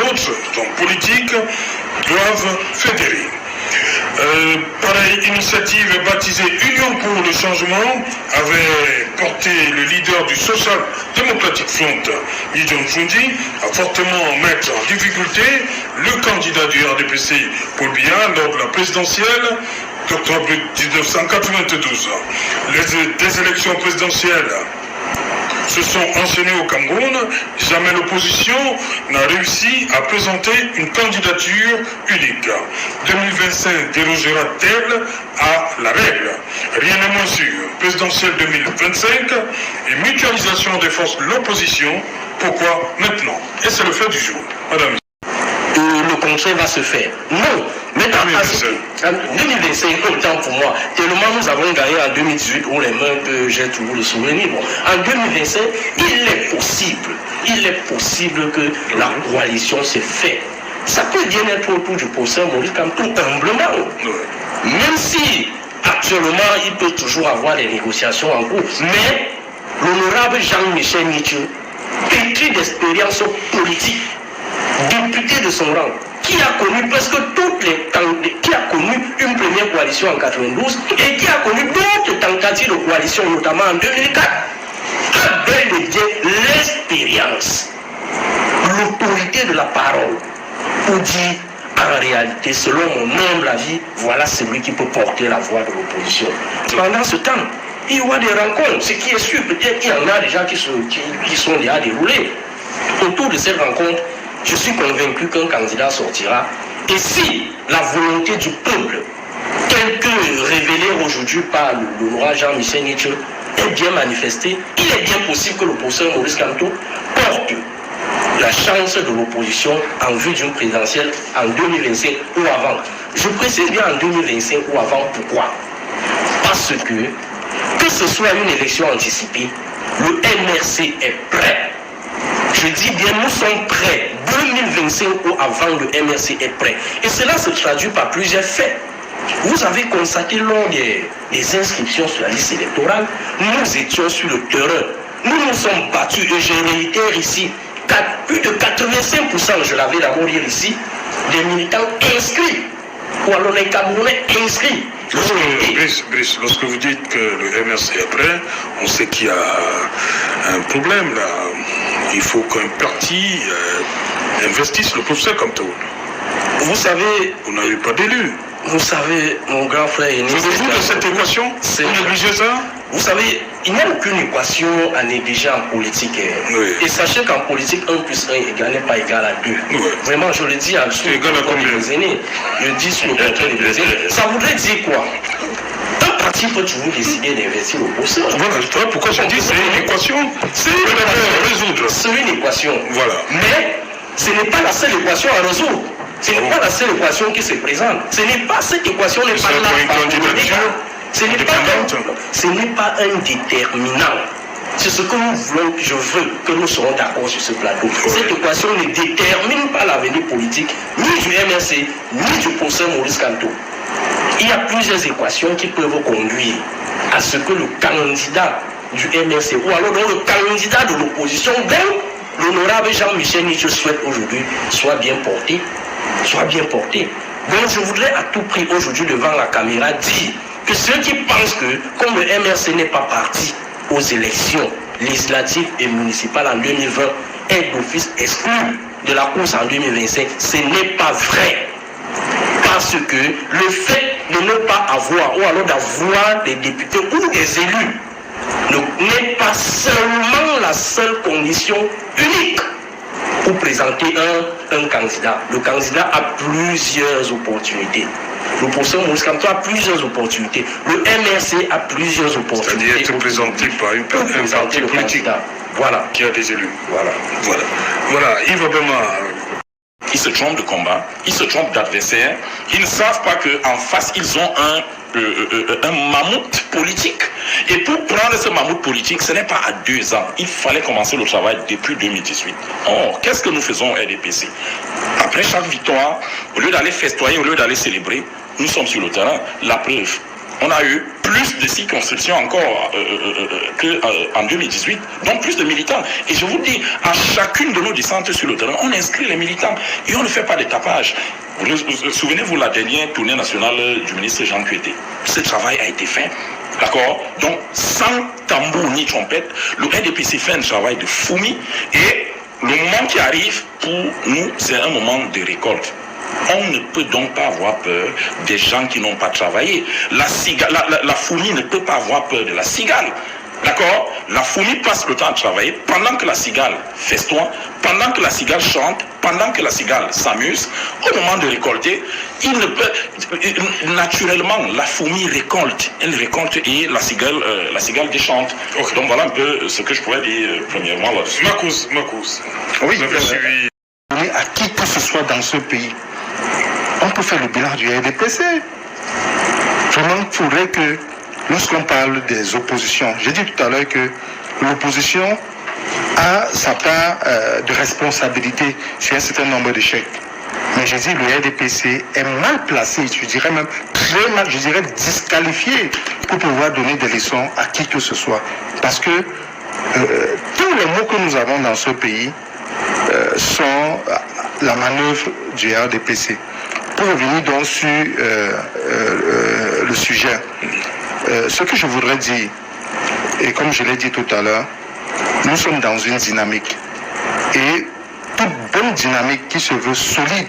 d'autres hommes politiques doivent fédérer. Pareille initiative baptisée Union pour le changement avait porté le leader du Social Democratic Front, Lee Jong-fundi, à fortement mettre en difficulté le candidat du RDPC, Paul Biya, lors de la présidentielle d'octobre 1992. Des élections présidentielles se sont enchaînées au Cameroun. Jamais l'opposition n'a réussi à présenter une candidature unique. 2025 dérogera-t-elle à la règle? Rien n'est moins sûr. Présidentielle 2025 et mutualisation des forces de l'opposition. Pourquoi maintenant? Et c'est le fait du jour. Madame. Le contraire va se faire. Non, mais en 2025, autant pour moi, tellement nous avons gagné en 2018, où les mains que j'ai toujours le souvenir. Bon, en 2025, il est possible que la coalition se fait. Ça peut bien être autour du professeur Maurice Kamto, tout humblement. Même si actuellement il peut toujours avoir des négociations en cours, mais l'honorable Jean-Michel Nitiu, pétri d'expérience politique, député de son rang, qui a connu presque qui a connu une première coalition en 92 et qui a connu d'autres tentatives de coalition, notamment en 2004, a bel et bien l'expérience, l'autorité de la parole, pour dire en réalité, selon mon humble avis, voilà celui qui peut porter la voix de l'opposition. Pendant ce temps, il y aura des rencontres, ce qui est sûr, peut-être qu'il y en a déjà qui sont déjà déroulées. Autour de ces rencontres, je suis convaincu qu'un candidat sortira. Et si la volonté du peuple, telle que révélée aujourd'hui par l'honorable Jean-Michel Nitiu, est bien manifestée, il est bien possible que le professeur Maurice Kamto porte la chance de l'opposition en vue d'une présidentielle en 2025 ou avant. Je précise bien en 2025 ou avant. Pourquoi? Parce que ce soit une élection anticipée, le MRC est prêt. Je dis bien, nous sommes prêts. 2025 ou avant, le MRC est prêt. Et cela se traduit par plusieurs faits. Vous avez constaté lors des inscriptions sur la liste électorale, nous étions sur le terrain. Nous nous sommes battus et je réitère ici, plus de 85%, je l'avais d'abord dit ici, des militants inscrits. Ou alors les Camerounais inscrits. Brice, lorsque vous dites que le MRC est prêt, on sait qu'il y a un problème là. Il faut qu'un parti investisse le professeur Kamto. Vous savez, vous n'avez pas d'élu. Vous savez, mon grand frère, vous de cette équation, vous négligez ça? Vous savez, il n'y a aucune équation à négliger en politique. Oui. Et sachez qu'en politique, 1 plus 1 égale n'est pas égal à 2. Oui. Vraiment, je le dis à ceux des aînés. Je dis sur le contrôle des aînés. Ça voudrait dire quoi? Un parti peut toujours décider d'investir au professeur. Voilà, pourquoi je dis c'est une équation? C'est une équation. Voilà. Mais ce n'est pas la seule équation à résoudre. Ce n'est pas la seule équation qui se présente. Ce n'est pas cette équation n'est pas là. Ce n'est pas un déterminant. C'est ce que nous voulons, je veux que nous serons d'accord sur ce plateau. Cette équation ne détermine pas l'avenir politique ni du MRC, ni du professeur Maurice Kamto. Il y a plusieurs équations qui peuvent conduire à ce que le candidat du MRC ou alors le candidat de l'opposition, l'honorable Jean-Michel Nitiu souhaite aujourd'hui, soit bien porté. Donc je voudrais à tout prix aujourd'hui devant la caméra dire que ceux qui pensent que comme le MRC n'est pas parti aux élections législatives et municipales en 2020 est d'office exclu de la course en 2025, ce n'est pas vrai. Parce que le fait de ne pas avoir ou alors d'avoir des députés ou des élus n'est pas seulement la seule condition unique pour présenter un candidat. Le candidat a plusieurs opportunités. Le professeur Maurice Kamto a plusieurs opportunités. Le MRC a plusieurs opportunités. C'est-à-dire être présenté par un parti politique qui a des élus. Voilà. Yves Abema. Ils se trompent de combat, ils se trompent d'adversaire. Ils ne savent pas qu'en face, ils ont un mammouth politique. Et pour prendre ce mammouth politique, ce n'est pas à 2 ans. Il fallait commencer le travail depuis 2018. Or, qu'est-ce que nous faisons au RDPC? Après chaque victoire, au lieu d'aller festoyer, au lieu d'aller célébrer, nous sommes sur le terrain. La preuve, on a eu plus de circonscriptions encore qu'en 2018, donc plus de militants. Et je vous dis, à chacune de nos descentes sur le terrain, on inscrit les militants et on ne fait pas de tapage. Souvenez-vous la dernière tournée nationale du ministre Jean Kueté. Ce travail a été fait. D'accord? Donc, sans tambour ni trompette, le RDPC fait un travail de fourmi et le moment qui arrive pour nous, c'est un moment de récolte. On ne peut donc pas avoir peur des gens qui n'ont pas travaillé. La fourmi ne peut pas avoir peur de la cigale. D'accord? La fourmi passe le temps à travailler pendant que la cigale festoie, pendant que la cigale chante, pendant que la cigale s'amuse. Au moment de récolter, il ne peut, naturellement, la fourmi récolte. Elle récolte et la cigale déchante. Okay. Donc voilà un peu ce que je pourrais dire premièrement là-dessus. Marcos. Oui, à qui que ce soit dans ce pays, on peut faire le bilan du RDPC. Vraiment, il faudrait que, lorsqu'on parle des oppositions, j'ai dit tout à l'heure que l'opposition a sa part de responsabilité sur un certain nombre d'échecs. Mais j'ai dit le RDPC est mal placé, je dirais même très mal, je dirais disqualifié pour pouvoir donner des leçons à qui que ce soit. Parce que tous les mots que nous avons dans ce pays sont la manœuvre du RDPC. Pour revenir donc sur le sujet, ce que je voudrais dire, et comme je l'ai dit tout à l'heure, nous sommes dans une dynamique. Et toute bonne dynamique qui se veut solide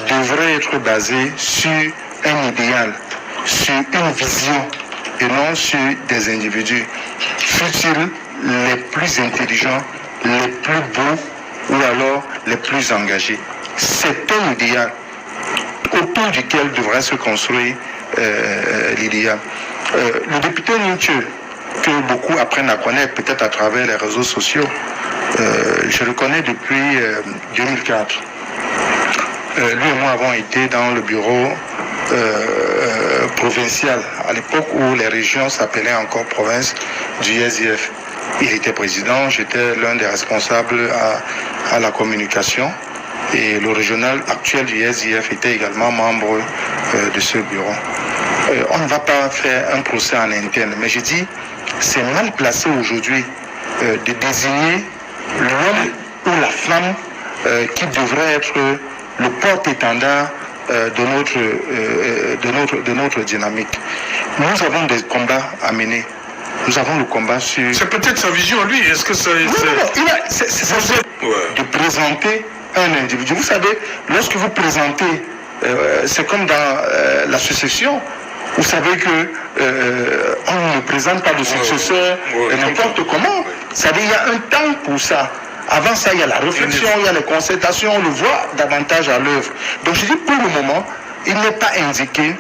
devrait être basée sur un idéal, sur une vision, et non sur des individus, fut-ils les plus intelligents, les plus beaux ou alors les plus engagés. C'est un idéal autour duquel devrait se construire l'idéal. Le député Nietzsche, que beaucoup apprennent à connaître peut-être à travers les réseaux sociaux, je le connais depuis 2004. Lui et moi avons été dans le bureau provincial, à l'époque où les régions s'appelaient encore province du SIF. Il était président, j'étais l'un des responsables à la communication. Et le régional actuel du SIF était également membre de ce bureau. On ne va pas faire un procès en interne, mais je dis, c'est mal placé aujourd'hui de désigner l'homme ou la femme qui devrait être le porte-étendard de notre dynamique. Nous avons des combats à mener. Nous avons le combat sur... C'est peut-être sa vision, lui. Est-ce que ça... Non, c'est de présenter un individu. Vous savez, lorsque vous présentez, c'est comme dans la succession, vous savez que on ne présente pas de successeur n'importe comment. C'est-à-dire qu'il y a un temps pour ça. Avant ça, il y a la réflexion, il y a les concertations, on le voit davantage à l'œuvre. Donc je dis pour le moment, il n'est pas indiqué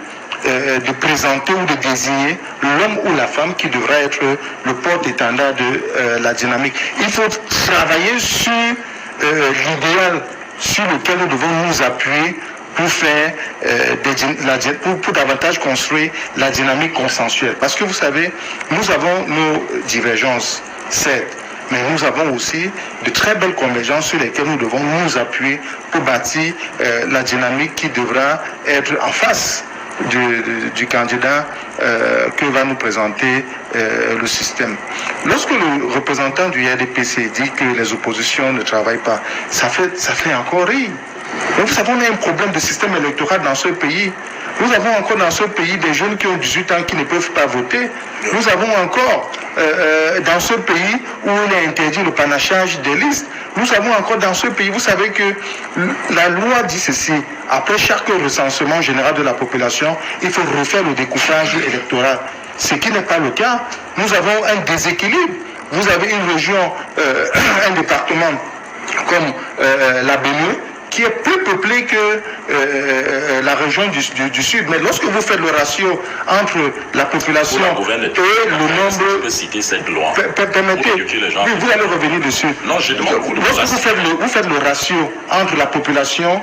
de présenter ou de désigner l'homme ou la femme qui devrait être le porte-étendard de la dynamique. Il faut travailler sur l'idéal sur lequel nous devons nous appuyer pour faire pour davantage construire la dynamique consensuelle. Parce que vous savez, nous avons nos divergences, certes, mais nous avons aussi de très belles convergences sur lesquelles nous devons nous appuyer pour bâtir la dynamique qui devra être en face du candidat que va nous présenter le système. Lorsque le représentant du RDPC dit que les oppositions ne travaillent pas, ça fait encore rire. Donc, vous savez, on a un problème de système électoral dans ce pays. Nous avons encore dans ce pays des jeunes qui ont 18 ans qui ne peuvent pas voter. Nous avons encore dans ce pays où il est interdit le panachage des listes. Nous avons encore dans ce pays, vous savez que la loi dit ceci, après chaque recensement général de la population, il faut refaire le découpage électoral. Ce qui n'est pas le cas. Nous avons un déséquilibre. Vous avez une région, un département comme la Benue, qui est plus peuplé que la région du Sud. Mais lorsque vous faites le ratio entre la population et le nombre... Je peux citer cette loi. Permettez, oui, vous allez revenir dessus. Non, je demande... Lorsque vous faites le ratio entre la population